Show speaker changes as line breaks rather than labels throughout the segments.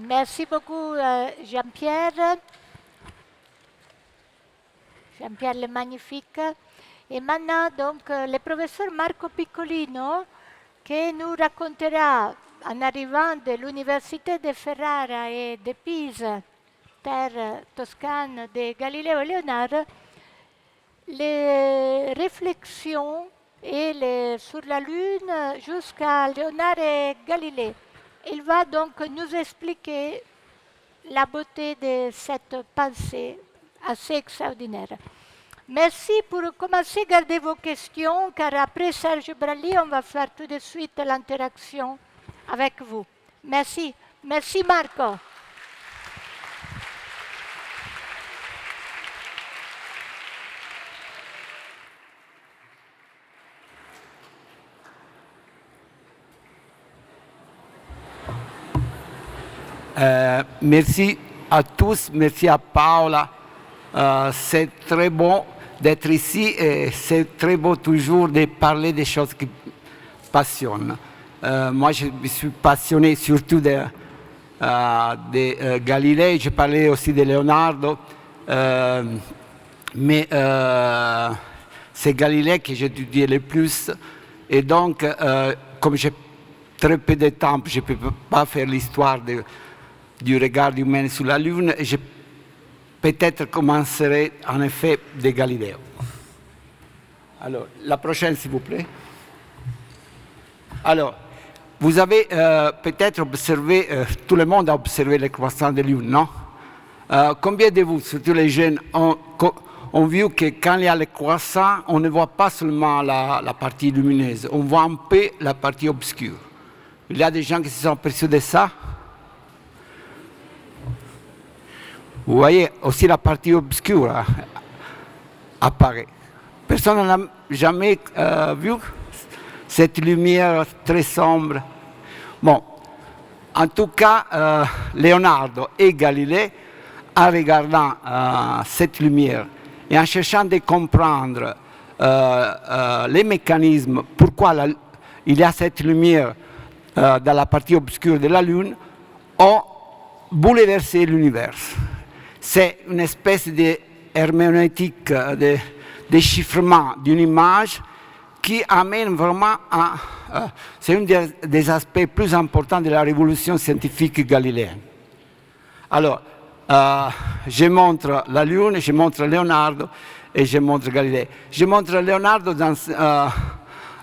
Merci beaucoup, Jean-Pierre. Jean-Pierre le magnifique. Et maintenant, donc, le professeur Marco Piccolino, qui nous racontera, en arrivant de l'Université de Ferrara et de Pise, terre toscane de Galileo Leonardo, les réflexions sur la Lune jusqu'à Léonard et Galilée. Il va donc nous expliquer la beauté de cette pensée assez extraordinaire. Merci pour commencer, gardez vos questions, car après Serge Bralli, on va faire tout de suite l'interaction avec vous. Merci. Merci Marco.
Merci à tous, merci à Paola. C'est très bon d'être ici et c'est très beau toujours de parler des choses qui passionnent. Moi, je me suis passionné surtout de Galilée, je parlais aussi de Leonardo, mais c'est Galilée que j'ai étudié le plus. Et donc, comme j'ai très peu de temps, je ne peux pas faire l'histoire du regard humain sur la Lune. Je peut-être commencerai en effet de Galiléo. Alors, la prochaine, s'il vous plaît. Alors, vous avez peut-être observé, tout le monde a observé les croissants de Lune, non? Combien de vous, surtout les jeunes, ont vu que quand il y a les croissants, on ne voit pas seulement la partie lumineuse, on voit un peu la partie obscure. Il y a des gens qui se sont aperçus de ça. Vous voyez, aussi la partie obscure apparaît. Personne n'a jamais vu cette lumière très sombre. Bon, en tout cas, Leonardo et Galilée, en regardant cette lumière et en cherchant de comprendre les mécanismes, pourquoi il y a cette lumière dans la partie obscure de la Lune, ont bouleversé l'univers. C'est une espèce d'herméneutique, de déchiffrement d'une image qui amène vraiment à... c'est un des aspects plus importants de la révolution scientifique galiléenne. Alors, je montre la Lune, je montre Leonardo et je montre Galilée. Je montre Leonardo dans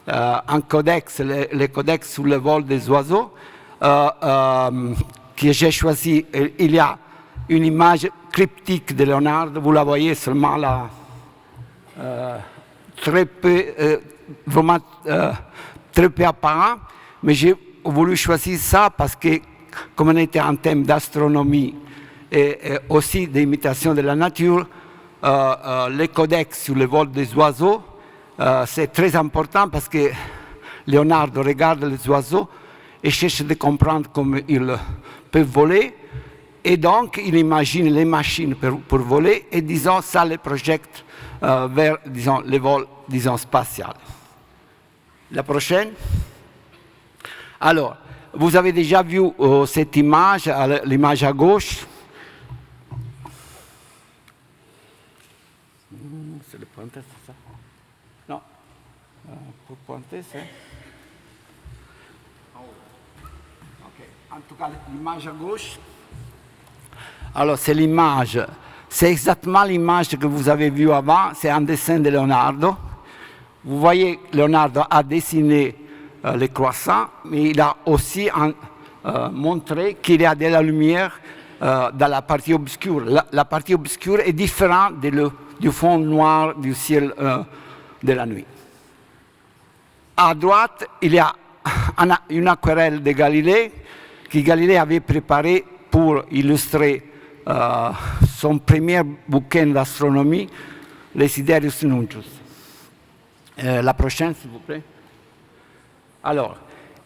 un codex, le codex sur le vol des oiseaux, que j'ai choisi. Il y a une image cryptique de Leonardo, vous la voyez seulement là, très peu, vraiment très peu apparent, mais j'ai voulu choisir ça parce que, comme on était en thème d'astronomie et aussi d'imitation de la nature, les codex sur le vol des oiseaux, c'est très important parce que Leonardo regarde les oiseaux et cherche de comprendre comment ils peuvent voler. Et donc, il imagine les machines pour voler et, disons, ça les projette vers, disons, le vol, disons, spatial. La prochaine. Alors, vous avez déjà vu cette image, l'image à gauche. C'est le pointeur, c'est ça? Non. Pour pointer, c'est... OK. En tout cas, l'image à gauche. Alors, c'est l'image, c'est exactement l'image que vous avez vue avant, c'est un dessin de Leonardo. Vous voyez, Leonardo a dessiné les croissants, mais il a aussi montré qu'il y a de la lumière dans la partie obscure. La partie obscure est différente du fond noir du ciel de la nuit. À droite, il y a une aquarelle de Galilée que Galilée avait préparée pour illustrer son premier bouquin d'astronomie, les Sidereus Nuncius. La prochaine, s'il vous plaît. Alors,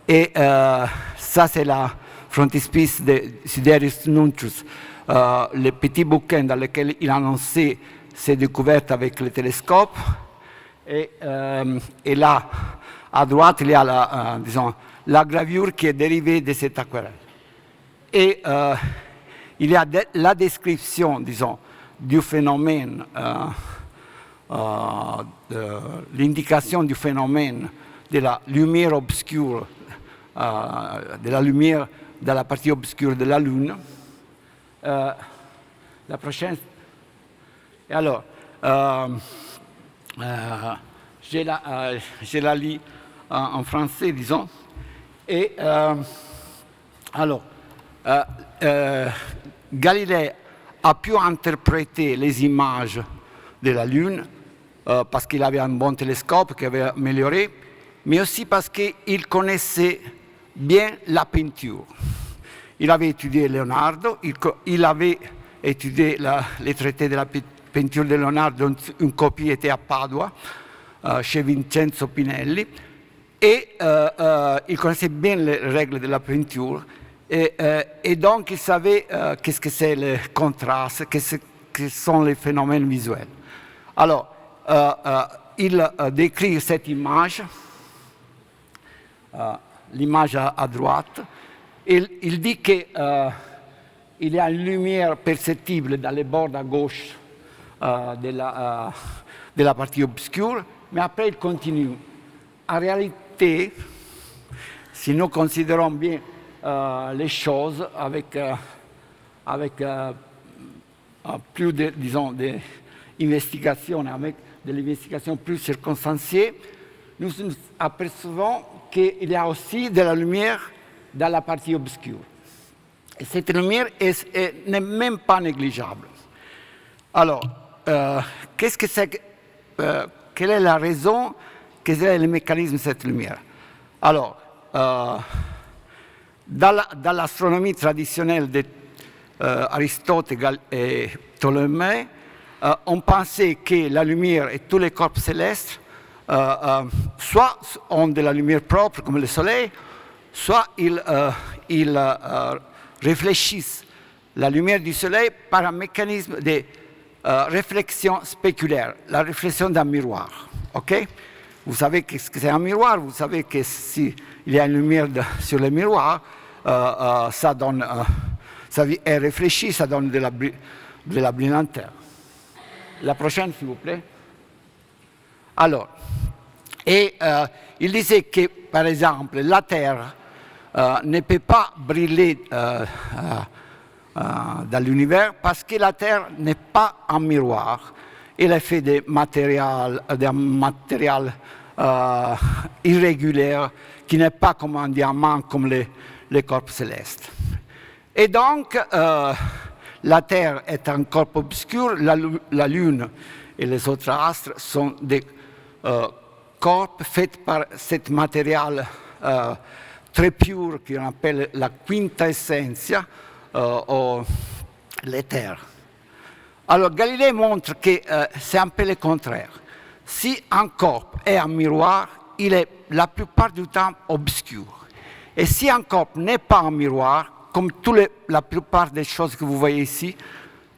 et ça c'est la frontispice de Sidereus Nuncius, le petit bouquin dans lequel il annonçait ses découvertes avec le télescope. Et là, à droite, il y a disons, la gravure qui est dérivée de cette aquarelle. Et il y a la description, disons, du phénomène, l'indication du phénomène de la lumière obscure, de la lumière dans la partie obscure de la Lune. La prochaine. Et alors, je la lis en français, disons. Et alors, Galilée a pu interpréter les images de la Lune parce qu'il avait un bon télescope qui avait amélioré, mais aussi parce qu'il connaissait bien la peinture. Il avait étudié Leonardo, il avait étudié les traités de la peinture de Leonardo, dont une copie était à Padua, chez Vincenzo Pinelli, et il connaissait bien les règles de la peinture, et donc il savait qu'est-ce que c'est le contraste, quels sont les phénomènes visuels. Alors, il décrit cette image, l'image à droite. Il dit qu'il y a une lumière perceptible dans les bords à gauche de la partie obscure, mais après il continue. En réalité, si nous considérons bien les choses avec plus de, disons, d'investigations, avec de l'investigation plus circonstanciée, nous nous apercevons qu'il y a aussi de la lumière dans la partie obscure. Et cette lumière n'est même pas négligeable. Alors, qu'est-ce que c'est, quelle est la raison, quel est le mécanisme de cette lumière? Alors, dans l'astronomie traditionnelle d'Aristote et Ptolémée, on pensait que la lumière et tous les corps célestes soit ont de la lumière propre comme le Soleil, soit ils réfléchissent la lumière du Soleil par un mécanisme de réflexion spéculaire, la réflexion d'un miroir. Okay? Vous savez ce que c'est un miroir, vous savez que s'il y a une lumière sur le miroir, ça donne, ça est réfléchi, ça donne de la brillanteur. La prochaine, s'il vous plaît. Alors, il disait que, par exemple, la Terre ne peut pas briller dans l'univers parce que la Terre n'est pas un miroir. Elle est faite d'un matériel irrégulier qui n'est pas comme un diamant comme les corps célestes. Et donc, la Terre est un corps obscur, la Lune et les autres astres sont des corps faits par ce matériel très pur qu'on appelle la quinta essentia, ou l'éther. Alors Galilée montre que c'est un peu le contraire. Si un corps est un miroir, il est la plupart du temps obscur. Et si un corps n'est pas un miroir, comme la plupart des choses que vous voyez ici,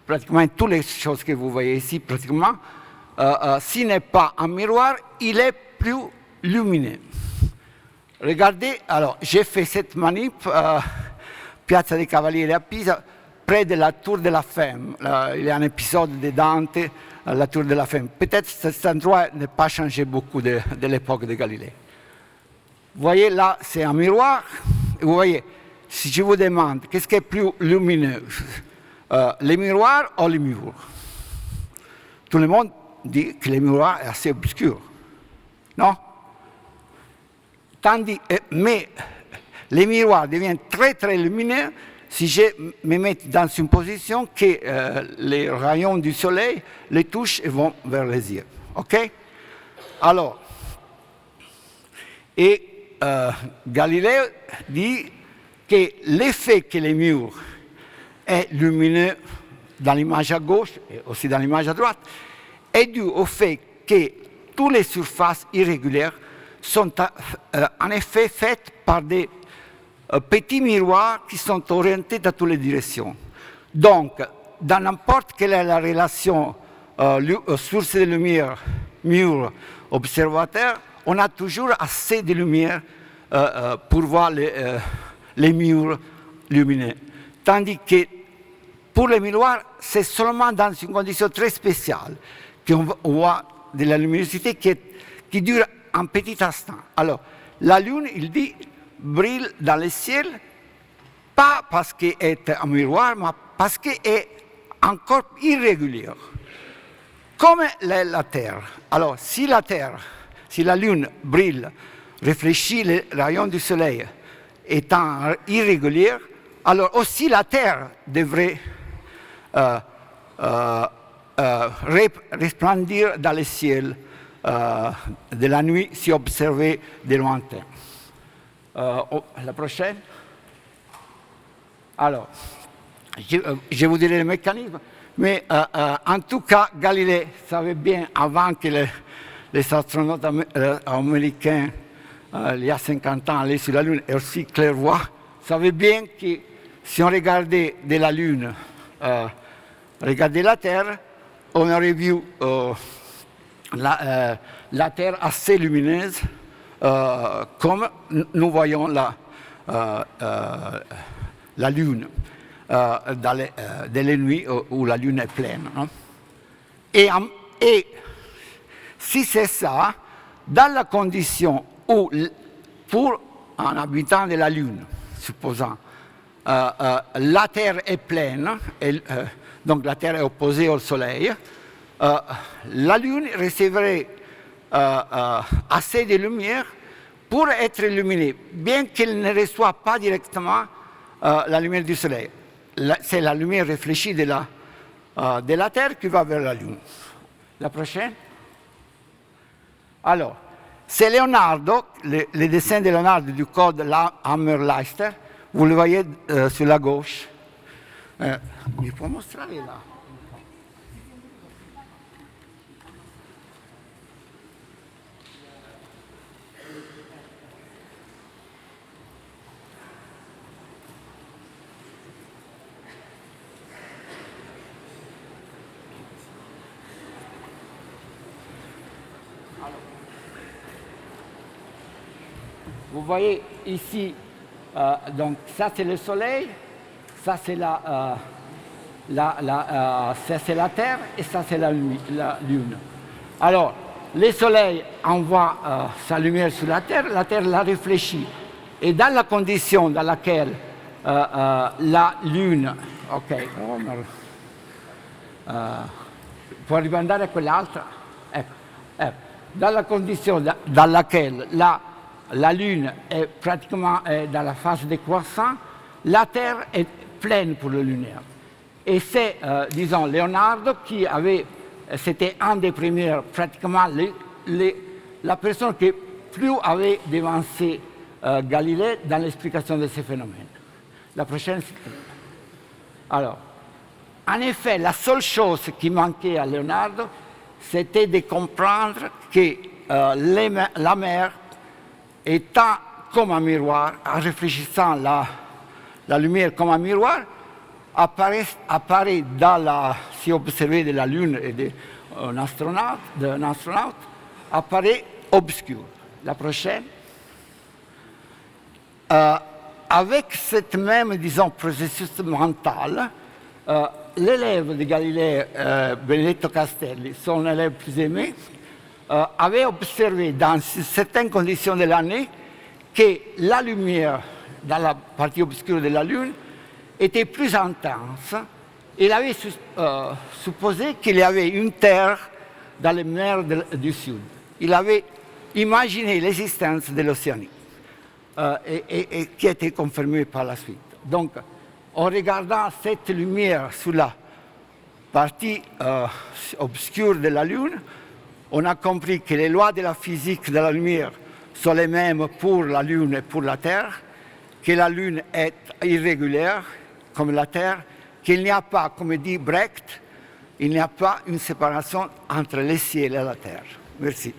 pratiquement toutes les choses que vous voyez ici, pratiquement, s'il n'est pas un miroir, il est plus lumineux. Regardez, alors j'ai fait cette manip, Piazza dei Cavalieri à Pisa, près de la Tour de la Femme. Il y a un épisode de Dante, la Tour de la Femme. Peut-être que cet endroit n'a pas changé beaucoup de l'époque de Galilée. Vous voyez, là, c'est un miroir. Vous voyez, si je vous demande, qu'est-ce qui est plus lumineux, les miroirs ou les murs? Tout le monde dit que le miroir est assez obscur. Non? Mais les miroirs deviennent très très lumineux si je me mets dans une position que les rayons du soleil les touchent et vont vers les yeux. OK? Alors, Galilée dit que l'effet que les murs est lumineux dans l'image à gauche et aussi dans l'image à droite est dû au fait que toutes les surfaces irrégulières sont en effet faites par des petits miroirs qui sont orientés dans toutes les directions. Donc, dans n'importe quelle est la relation source de lumière, mur, observateur, on a toujours assez de lumière pour voir les murs lumineux. Tandis que pour le miroir, c'est seulement dans une condition très spéciale qu'on voit de la luminosité qui dure un petit instant. Alors, la Lune, il dit, brille dans le ciel, pas parce qu'elle est un miroir, mais parce qu'elle est encore irrégulière, comme la Terre. Alors, si la Lune brille, réfléchit les rayons du Soleil, étant irrégulière, alors aussi la Terre devrait resplendir dans le ciel de la nuit si observé de lointain. La prochaine. Alors, je vous dirai le mécanisme, mais en tout cas, Galilée savait bien, avant que les astronautes américains, il y a 50 ans, allaient sur la Lune, et aussi clairvoient, savait bien que si on regardait de la Lune, regardait la Terre, on aurait vu la Terre assez lumineuse, comme nous voyons la Lune dans les nuits où la Lune est pleine. Hein. Et si c'est ça, dans la condition où, pour un habitant de la Lune, supposons, la Terre est pleine, donc la Terre est opposée au Soleil, la Lune recevrait assez de lumière pour être illuminée, bien qu'elle ne reçoive pas directement la lumière du Soleil. C'est la lumière réfléchie de la Terre qui va vers la Lune. La prochaine. Alors, c'est Leonardo, le dessin de Leonardo du code Hammer-Leister. Vous le voyez sur la gauche. Mi può mostrare là? Vous voyez ici, donc ça c'est le Soleil, ça c'est la Terre et ça c'est la Lune. Alors, le Soleil envoie sa lumière sur la Terre la réfléchit. Et dans la condition dans laquelle la Lune, ok, può rimandare a quell'altra? Ecco. Dans la condition dans laquelle la Lune est pratiquement dans la phase décroissante, la Terre est pleine pour le lunaire. Et c'est, disons, Leonardo qui c'était un des premiers, pratiquement la personne qui plus avait devancé Galilée dans l'explication de ces phénomènes. La prochaine. Alors, en effet, la seule chose qui manquait à Leonardo, c'était de comprendre que la mer, étant comme un miroir, en réfléchissant la lumière comme un miroir, apparaît si observé de la Lune et d'un astronaute, apparaît obscur. La prochaine. Avec cette même, disons, processus mental, l'élève de Galilée, Benedetto Castelli, son élève plus aimé, avait observé dans certaines conditions de l'année que la lumière dans la partie obscure de la Lune était plus intense. Il avait supposé qu'il y avait une Terre dans les mers du Sud. Il avait imaginé l'existence de l'Océanie et qui a été confirmée par la suite. Donc, en regardant cette lumière sur la partie obscure de la Lune, on a compris que les lois de la physique de la lumière sont les mêmes pour la Lune et pour la Terre, que la Lune est irrégulière comme la Terre, qu'il n'y a pas, comme dit Brecht, il n'y a pas une séparation entre le ciel et la Terre. Merci.